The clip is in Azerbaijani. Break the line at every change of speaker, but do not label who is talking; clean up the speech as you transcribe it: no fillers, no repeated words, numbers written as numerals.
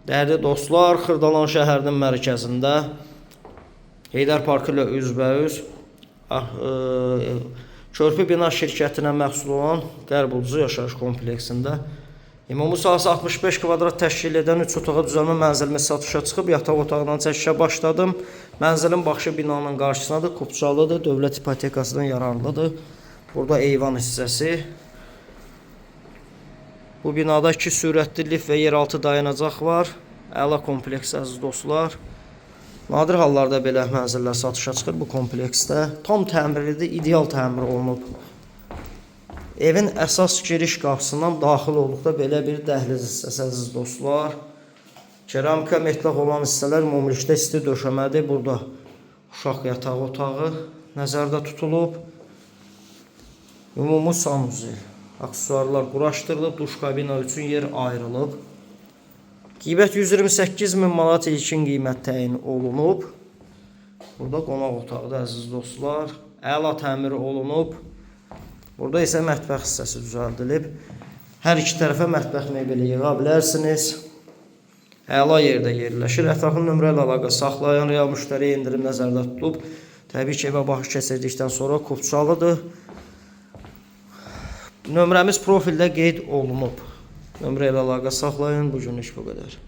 Dəyərli dostlar, Xırdalan şəhərinin mərkəzində Heydər Parkı ilə üzbəüz Körpü Bina şirkətinə məxsus olan Qərbulcu yaşayış kompleksində ümumi sahəsi 65 kvadrat təşkil edən 3 otağa düzəlmə mənzilimiz satışa çıxıb. Yataq otağından çəkişə başladım. Mənzilin başı binanın qarşısındadır, Kupçalıdır, dövlət ipotekasından yararlıdır. Burada eyvan hissəsi. Bu binada 2 sürətli lift və yeraltı dayanacaq var. Əla kompleks əziz dostlar. Nadir hallarda belə mənzillər satışa çıxır bu kompleksdə. Tam təmirlidir, ideal təmir olunub. Evin əsas giriş qapısından daxil olduqda belə bir dəhliz hissəsi əziz dostlar. Keramika metlaq olan hissələr ümumilikdə isti döşəmədir. Burada uşaq yatağı otağı nəzərdə tutulub. Ümumi sanuzel, aksesuarlar quraşdırılıb, duş kabina üçün yer ayrılıb. Qiymət 128 min manat ilkin qiymət təyin olunub. Burada qonaq otağıdır əziz dostlar. Əla təmiri olunub. Burada isə mətbəx hissəsi düzəldilib. Hər iki tərəfə mətbəx mebeli yığa bilərsiniz. Əla yerdə yerləşir. Ətraflı nömrə ilə əlaqə saxlayan real müştəriyə indirim nəzərdə tutulub. Təbii ki, evə baxış keçirdikdən sonra Kupçalıdır. Nömrəmiz profildə qeyd olunub. Nömrə ilə əlaqə saxlayın. Bu günlük bu qədər.